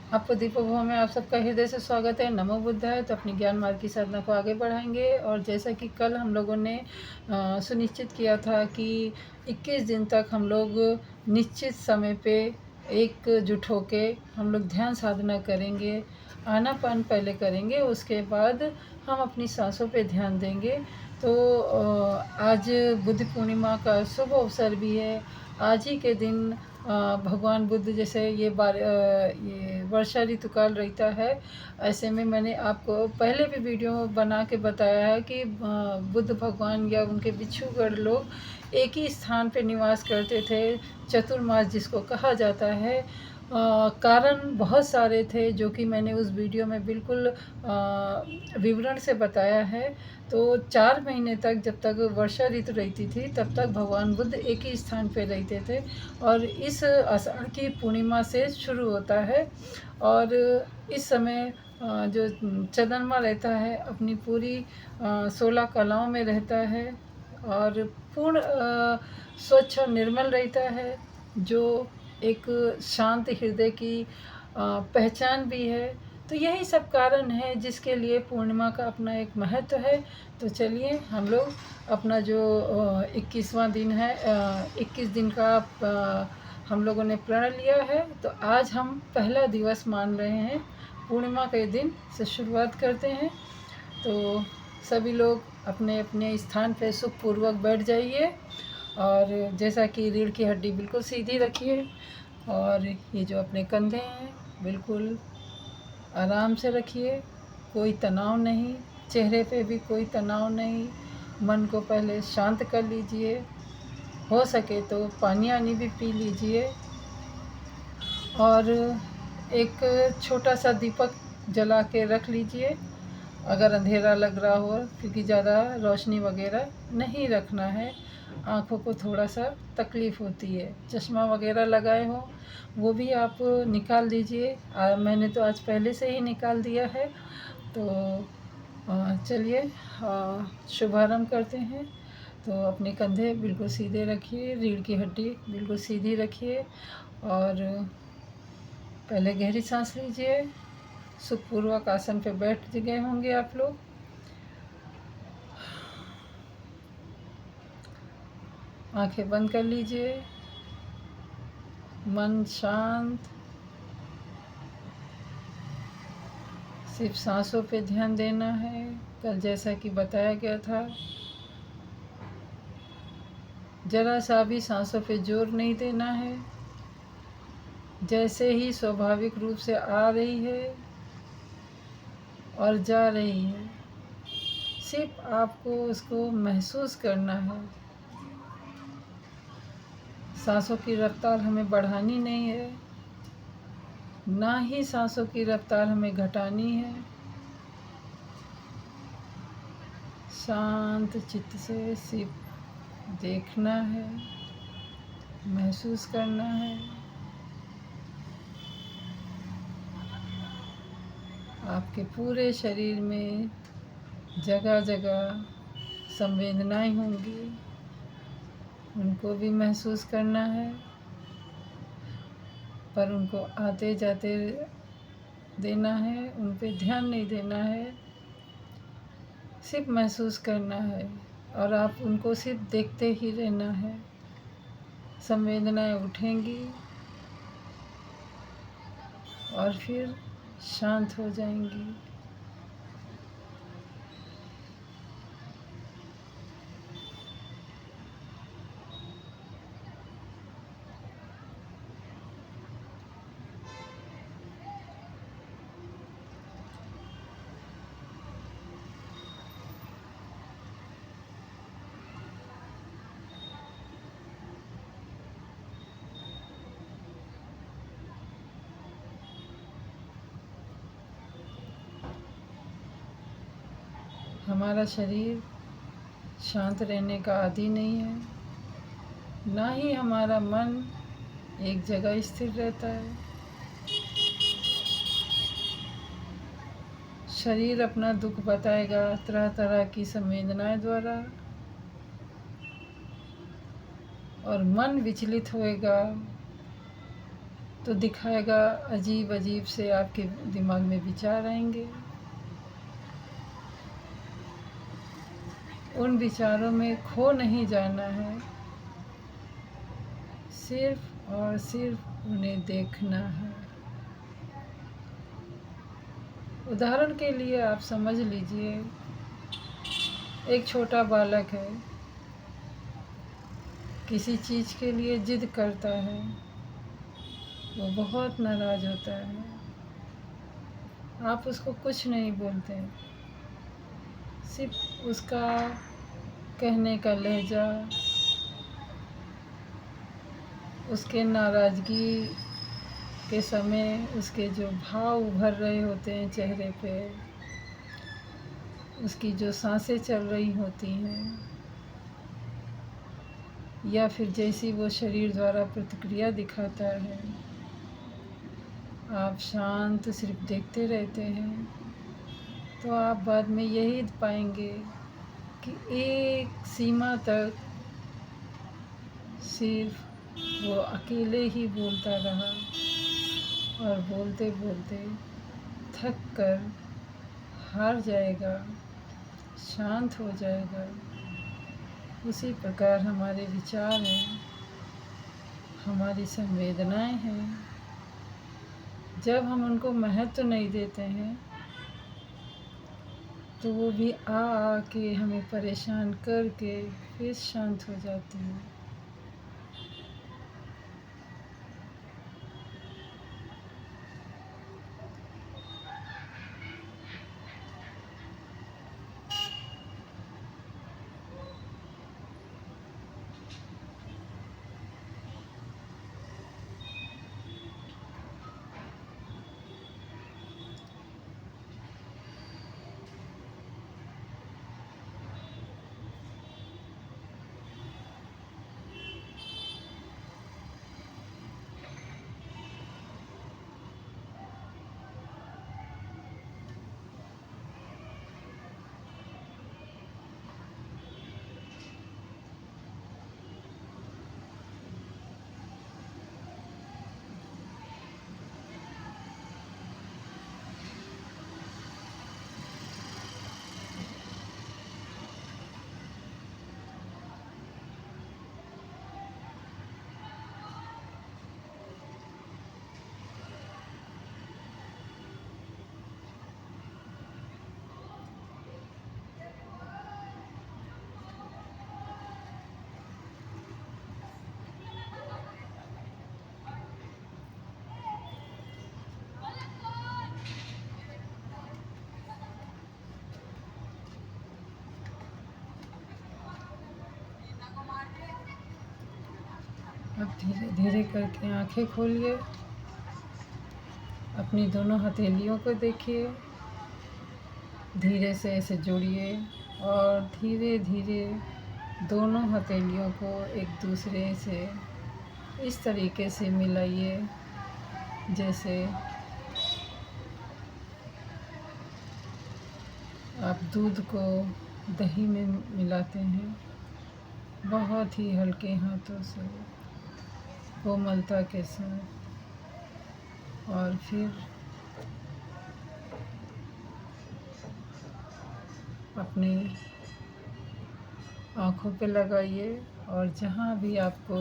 आपको दीपोभव में आप सबका हृदय से स्वागत है। नमो बुद्धाय। तो अपनी ज्ञान मार्ग की साधना को आगे बढ़ाएंगे। और जैसा कि कल हम लोगों ने सुनिश्चित किया था कि 21 दिन तक हम लोग निश्चित समय पे एकजुट होके हम लोग ध्यान साधना करेंगे। आनापान पहले करेंगे, उसके बाद हम अपनी सांसों पे ध्यान देंगे। तो आज बुद्ध पूर्णिमा का शुभ अवसर भी है। आज ही के दिन भगवान बुद्ध, जैसे ये वर्षा ऋतु काल रहता है, ऐसे में मैंने आपको पहले भी वीडियो बना के बताया है कि बुद्ध भगवान या उनके भिक्षुगण लोग एक ही स्थान पे निवास करते थे, चतुर्मास जिसको कहा जाता है। कारण बहुत सारे थे जो कि मैंने उस वीडियो में बिल्कुल विवरण से बताया है। तो 4 महीने तक, जब तक वर्षा ऋतु रहती थी, तब तक भगवान बुद्ध एक ही स्थान पे रहते थे। और इस आषाढ़ की पूर्णिमा से शुरू होता है। और इस समय जो चंद्रमा रहता है अपनी पूरी 16 कलाओं में रहता है और पूर्ण स्वच्छ और निर्मल रहता है, जो एक शांत हृदय की पहचान भी है। तो यही सब कारण है जिसके लिए पूर्णिमा का अपना एक महत्व है। तो चलिए हम लोग अपना जो 21वां दिन है, 21 दिन का हम लोगों ने प्रण लिया है। तो आज हम पहला दिवस मान रहे हैं, पूर्णिमा के दिन से शुरुआत करते हैं। तो सभी लोग अपने अपने स्थान पर सुखपूर्वक बैठ जाइए और जैसा कि रीढ़ की हड्डी बिल्कुल सीधी रखिए और ये जो अपने कंधे हैं बिल्कुल आराम से रखिए, कोई तनाव नहीं, चेहरे पे भी कोई तनाव नहीं। मन को पहले शांत कर लीजिए, हो सके तो पानी आनी भी पी लीजिए और एक छोटा सा दीपक जला के रख लीजिए अगर अंधेरा लग रहा हो, क्योंकि ज़्यादा रोशनी वगैरह नहीं रखना है, आँखों को थोड़ा सा तकलीफ़ होती है। चश्मा वगैरह लगाए हो वो भी आप निकाल दीजिए। मैंने तो आज पहले से ही निकाल दिया है। तो चलिए शुभारंभ करते हैं। तो अपने कंधे बिल्कुल सीधे रखिए, रीढ़ की हड्डी बिल्कुल सीधी रखिए और पहले गहरी सांस लीजिए। सुखपूर्वक आसन पे बैठ गए होंगे आप लोग। आंखें बंद कर लीजिए, मन शांत, सिर्फ सांसों पे ध्यान देना है। कल जैसा कि बताया गया था, जरा सा भी सांसों पे जोर नहीं देना है। जैसे ही स्वाभाविक रूप से आ रही है और जा रही है, सिर्फ आपको उसको महसूस करना है। सांसों की रफ्तार हमें बढ़ानी नहीं है, ना ही सांसों की रफ्तार हमें घटानी है। शांत चित्त से सिर्फ देखना है, महसूस करना है। आपके पूरे शरीर में जगह जगह संवेदनाएं होंगी, उनको भी महसूस करना है, पर उनको आते जाते देना है, उन पे ध्यान नहीं देना है, सिर्फ महसूस करना है। और आप उनको सिर्फ देखते ही रहना है। संवेदनाएं उठेंगी और फिर शांत हो जाएंगी। हमारा शरीर शांत रहने का आदी नहीं है, ना ही हमारा मन एक जगह स्थिर रहता है। शरीर अपना दुख बताएगा तरह तरह की संवेदनाएं द्वारा, और मन विचलित होएगा तो दिखाएगा, अजीब अजीब से आपके दिमाग में विचार आएंगे। उन विचारों में खो नहीं जाना है, सिर्फ और सिर्फ उन्हें देखना है। उदाहरण के लिए आप समझ लीजिए, एक छोटा बालक है, किसी चीज़ के लिए जिद करता है, वो बहुत नाराज़ होता है। आप उसको कुछ नहीं बोलते, सिर्फ उसका कहने का लहजा, उसके नाराज़गी के समय उसके जो भाव उभर रहे होते हैं चेहरे पे, उसकी जो सांसें चल रही होती हैं, या फिर जैसी वो शरीर द्वारा प्रतिक्रिया दिखाता है, आप शांत सिर्फ देखते रहते हैं, तो आप बाद में यही पाएंगे कि एक सीमा तक सिर्फ वो अकेले ही बोलता रहा, और बोलते बोलते थक कर हार जाएगा, शांत हो जाएगा। उसी प्रकार हमारे विचार हैं, हमारी संवेदनाएं हैं। जब हम उनको महत्व नहीं देते हैं, तो वो भी आ के हमें परेशान करके फिर शांत हो जाती हैं। अब धीरे धीरे करके आंखें खोलिए, अपनी दोनों हथेलियों को देखिए, धीरे से ऐसे जोड़िए और धीरे धीरे दोनों हथेलियों को एक दूसरे से इस तरीके से मिलाइए जैसे आप दूध को दही में मिलाते हैं, बहुत ही हल्के हाथों से, कोमलता के साथ। और फिर अपने आँखों पे लगाइए, और जहाँ भी आपको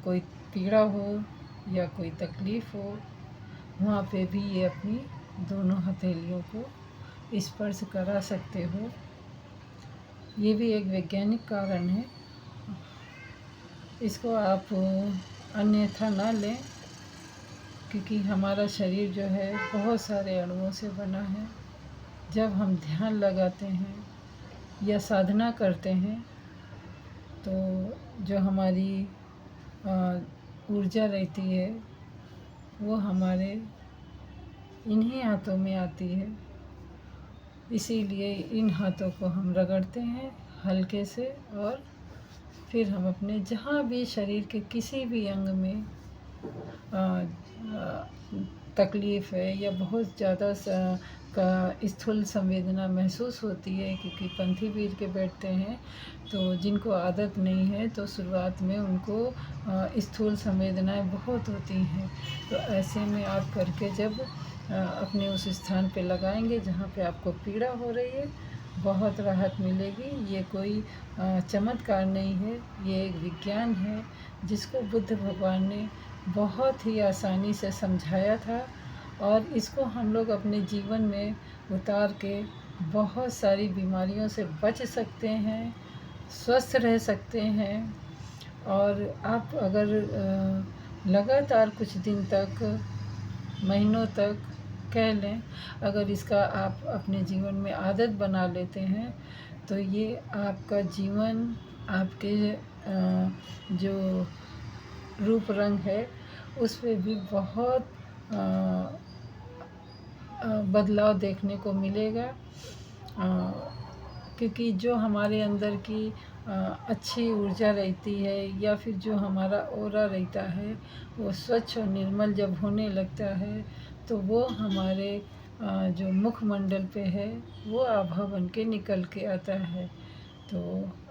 कोई पीड़ा हो या कोई तकलीफ़ हो, वहाँ पे भी ये अपनी दोनों हथेलियों को स्पर्श करा सकते हो। ये भी एक वैज्ञानिक कारण है, इसको आप अन्यथा ना लें, क्योंकि हमारा शरीर जो है बहुत सारे अणुओं से बना है। जब हम ध्यान लगाते हैं या साधना करते हैं, तो जो हमारी ऊर्जा रहती है वो हमारे इन्हीं हाथों में आती है। इसीलिए इन हाथों को हम रगड़ते हैं हल्के से, और फिर हम अपने जहाँ भी शरीर के किसी भी अंग में तकलीफ़ है या बहुत ज़्यादा का स्थूल संवेदना महसूस होती है, क्योंकि पंथी वीर के बैठते हैं तो जिनको आदत नहीं है तो शुरुआत में उनको स्थूल संवेदनाएं बहुत होती हैं। तो ऐसे में आप करके जब अपने उस स्थान पे लगाएंगे जहाँ पे आपको पीड़ा हो रही है, बहुत राहत मिलेगी। ये कोई चमत्कार नहीं है, ये एक विज्ञान है जिसको बुद्ध भगवान ने बहुत ही आसानी से समझाया था, और इसको हम लोग अपने जीवन में उतार के बहुत सारी बीमारियों से बच सकते हैं, स्वस्थ रह सकते हैं। और आप अगर लगातार कुछ दिन तक, महीनों तक कह लें, अगर इसका आप अपने जीवन में आदत बना लेते हैं तो ये आपका जीवन, आपके जो रूप रंग है उस पे भी बहुत बदलाव देखने को मिलेगा। क्योंकि जो हमारे अंदर की अच्छी ऊर्जा रहती है या फिर जो हमारा ऑरा रहता है वो स्वच्छ और निर्मल जब होने लगता है तो वो हमारे जो मुखमंडल पे है वो आभा बन के निकल के आता है। तो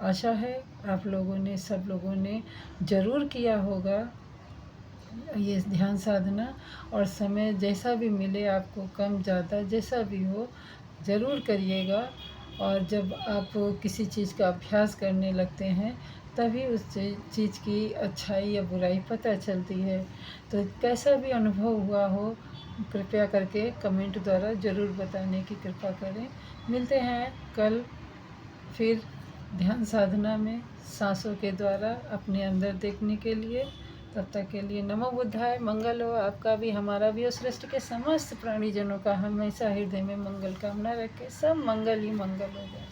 आशा है आप लोगों ने, सब लोगों ने ज़रूर किया होगा ये ध्यान साधना, और समय जैसा भी मिले आपको, कम ज़्यादा जैसा भी हो, ज़रूर करिएगा। और जब आप किसी चीज़ का अभ्यास करने लगते हैं तभी उस चीज़ की अच्छाई या बुराई पता चलती है। तो कैसा भी अनुभव हुआ हो, कृपया करके कमेंट द्वारा ज़रूर बताने की कृपा करें। मिलते हैं कल फिर ध्यान साधना में सांसों के द्वारा अपने अंदर देखने के लिए। तब तक के लिए नमो बुद्धाय। मंगल हो आपका भी, हमारा भी, और सृष्टि के समस्त प्राणीजनों का हमेशा हृदय में मंगल कामना रखें। सब मंगल ही मंगल होगा।